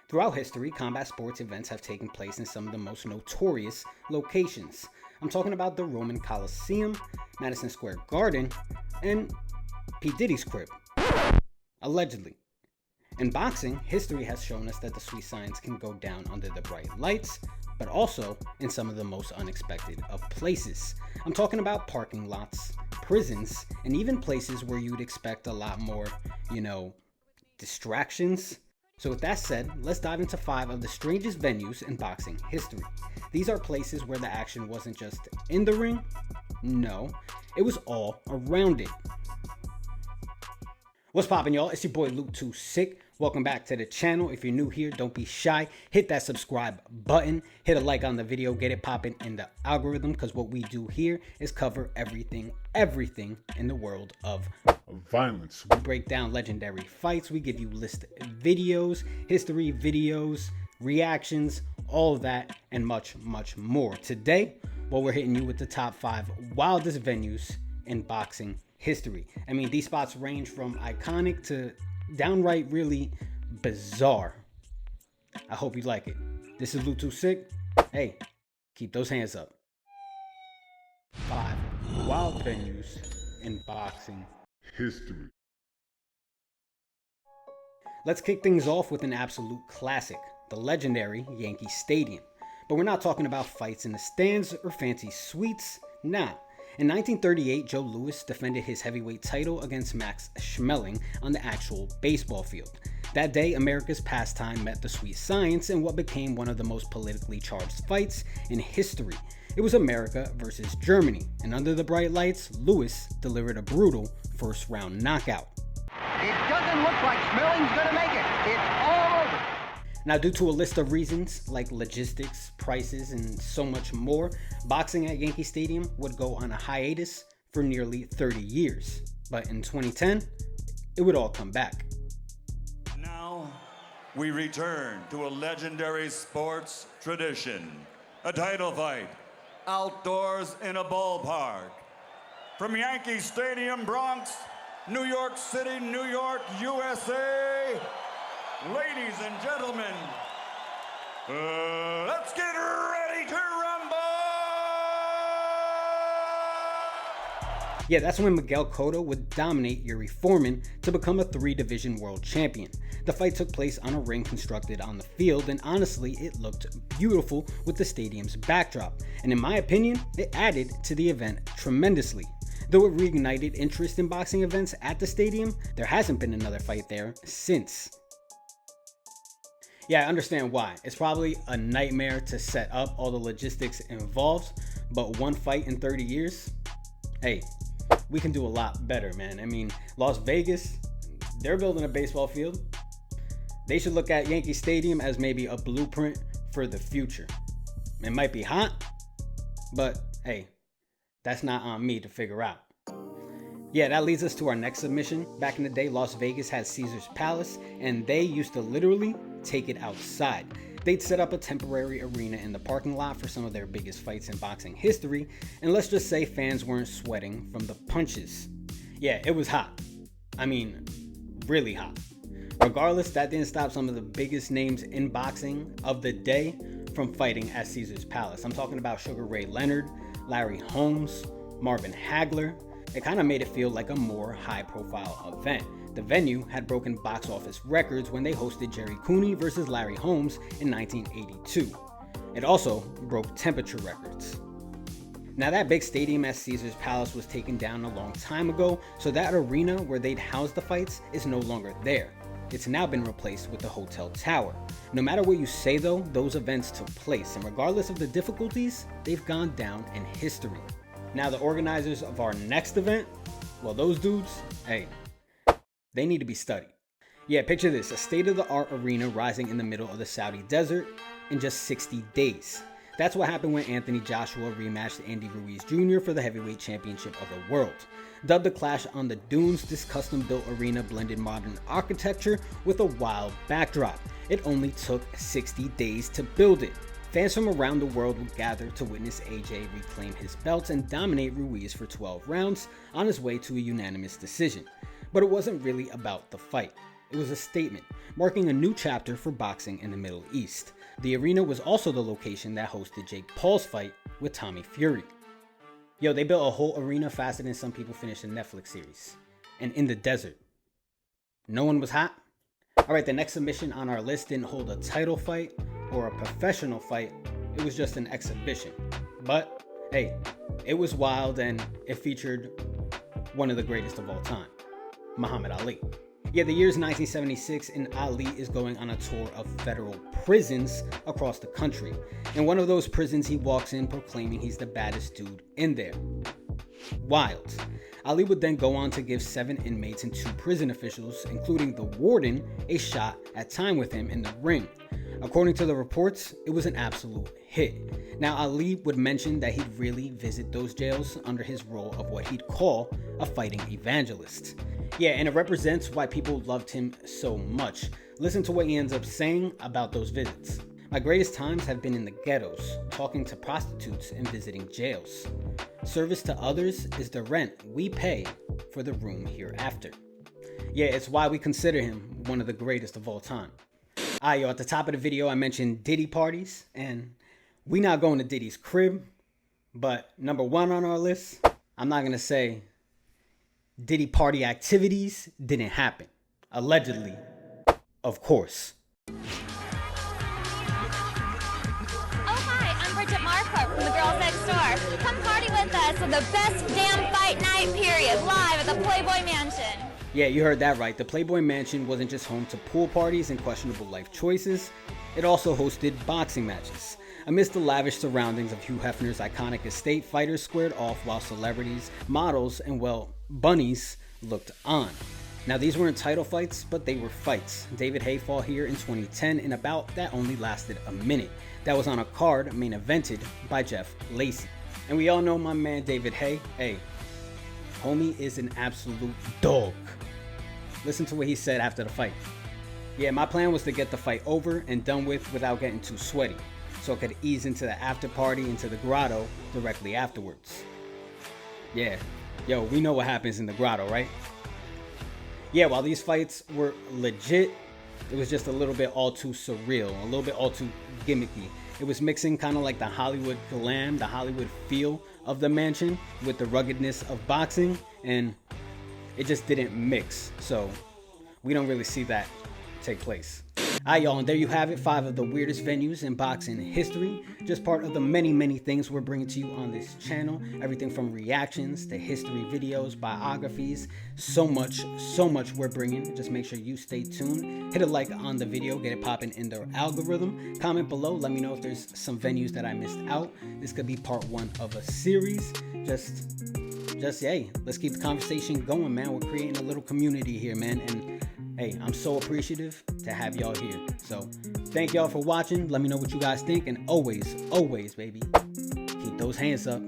Throughout history, combat sports events have taken place in some of the most notorious locations. I'm talking about the Roman Colosseum, Madison Square Garden, and P. Diddy's crib. Allegedly. In boxing, history has shown us that the sweet science can go down under the bright lights, but also in some of the most unexpected of places. I'm talking about parking lots, prisons, and even places where you'd expect a lot more, distractions. So with that said, let's dive into 5 of the strangest venues in boxing history. These are places where the action wasn't just in the ring, no, it was all around it. What's poppin', y'all? It's your boy Luke 2 Sick. Welcome back to the channel. If you're new here, don't be shy. Hit that subscribe button. Hit a like on the video. Get it poppin' in the algorithm, because what we do here is cover everything in the world of violence. We break down legendary fights. We give you list videos, history videos, reactions, all of that, and much, much more. Today, we're hitting you with the top 5 wildest venues in boxing history. I mean, these spots range from iconic to downright really bizarre. I hope you like it. This is Luke 2 Sick. Hey, keep those hands up. 5 wild venues in boxing history. Let's kick things off with an absolute classic, the legendary Yankee Stadium. But we're not talking about fights in the stands or fancy suites. Nah. In 1938, Joe Louis defended his heavyweight title against Max Schmeling on the actual baseball field. That day, America's pastime met the sweet science in what became one of the most politically charged fights in history. It was America versus Germany, and under the bright lights, Louis delivered a brutal first-round knockout. It doesn't look like Schmeling's gonna make it. It's all over. Now, due to a list of reasons like logistics, prices, and so much more, boxing at Yankee Stadium would go on a hiatus for nearly 30 years. But in 2010, it would all come back. Now, we return to a legendary sports tradition, a title fight, outdoors in a ballpark. From Yankee Stadium, Bronx, New York City, New York, USA, ladies and gentlemen, let's get ready to rumble! Yeah, that's when Miguel Cotto would dominate Yuri Foreman to become a 3-division world champion. The fight took place on a ring constructed on the field, and honestly, it looked beautiful with the stadium's backdrop. And in my opinion, it added to the event tremendously. Though it reignited interest in boxing events at the stadium, there hasn't been another fight there since. Yeah, I understand why. It's probably a nightmare to set up all the logistics involved, but one fight in 30 years? Hey, we can do a lot better, man. I mean, Las Vegas, they're building a baseball field. They should look at Yankee Stadium as maybe a blueprint for the future. It might be hot, but hey, that's not on me to figure out. Yeah, that leads us to our next submission. Back in the day, Las Vegas had Caesar's Palace, and they used to literally take it outside. They'd set up a temporary arena in the parking lot for some of their biggest fights in boxing history, and let's just say fans weren't sweating from the punches. Yeah, it was hot. I mean, really hot. Regardless, that didn't stop some of the biggest names in boxing of the day from fighting at Caesar's Palace. I'm talking about Sugar Ray Leonard, Larry Holmes, Marvin Hagler. It kind of made it feel like a more high-profile event. The venue had broken box office records when they hosted Jerry Cooney versus Larry Holmes in 1982. It also broke temperature records. Now, that big stadium at Caesar's Palace was taken down a long time ago, so that arena where they'd house the fights is no longer there. It's now been replaced with the Hotel Tower. No matter what you say though, those events took place, and regardless of the difficulties, they've gone down in history. Now, the organizers of our next event, well, those dudes, hey, they need to be studied. Yeah, picture this, a state-of-the-art arena rising in the middle of the Saudi desert in just 60 days. That's what happened when Anthony Joshua rematched Andy Ruiz Jr. for the heavyweight championship of the world. Dubbed the Clash on the Dunes, this custom-built arena blended modern architecture with a wild backdrop. It only took 60 days to build it. Fans from around the world would gather to witness AJ reclaim his belt and dominate Ruiz for 12 rounds on his way to a unanimous decision. But it wasn't really about the fight. It was a statement, marking a new chapter for boxing in the Middle East. The arena was also the location that hosted Jake Paul's fight with Tommy Fury. Yo, they built a whole arena faster than some people finished a Netflix series. And in the desert. No one was hot? Alright, the next submission on our list didn't hold a title fight or a professional fight. It was just an exhibition. But, hey, it was wild and it featured one of the greatest of all time, Muhammad Ali. Yeah, the year's 1976 and Ali is going on a tour of federal prisons across the country. In one of those prisons, he walks in proclaiming he's the baddest dude in there. Wild. Ali would then go on to give 7 inmates and 2 prison officials, including the warden, a shot at time with him in the ring. According to the reports, it was an absolute hit. Now, Ali would mention that he'd really visit those jails under his role of what he'd call a fighting evangelist. Yeah, and it represents why people loved him so much. Listen to what he ends up saying about those visits. My greatest times have been in the ghettos, talking to prostitutes and visiting jails. Service to others is the rent we pay for the room hereafter. Yeah, it's why we consider him one of the greatest of all time. Alright, yo, at the top of the video I mentioned Diddy parties, and we not going to Diddy's crib, but number 1 on our list, I'm not gonna say Diddy party activities didn't happen. Allegedly, of course. From the girls next door. Come party with us for the best damn fight night period, live at the Playboy Mansion. Yeah, you heard that right. The Playboy Mansion wasn't just home to pool parties and questionable life choices. It also hosted boxing matches. Amidst the lavish surroundings of Hugh Hefner's iconic estate, fighters squared off while celebrities, models, and well, bunnies looked on. Now, these weren't title fights, but they were fights. David Haye fought here in 2010 in a bout that only lasted a minute. That was on a card main evented by Jeff Lacey. And we all know my man David Haye. Hey, homie is an absolute dog. Listen to what he said after the fight. Yeah, my plan was to get the fight over and done with without getting too sweaty, so I could ease into the after party into the grotto directly afterwards. Yeah, yo, we know what happens in the grotto, right? Yeah, while these fights were legit, it was just a little bit all too surreal, a little bit all too gimmicky. It was mixing kind of like the Hollywood glam, the Hollywood feel of the mansion with the ruggedness of boxing, and it just didn't mix. So we don't really see that take place. Alright, y'all, and there you have it, 5 of the weirdest venues in boxing history. Just part of the many things we're bringing to you on this channel. Everything from reactions to history videos, biographies, so much we're bringing. Just make sure you stay tuned. Hit a like on the video, get it popping in the algorithm. Comment below, let me know if there's some venues that I missed out. This could be part 1 of a series. Just hey, let's keep the conversation going, man. We're creating a little community here, man, and hey, I'm so appreciative to have y'all here. So thank y'all for watching. Let me know what you guys think, and always, baby, keep those hands up.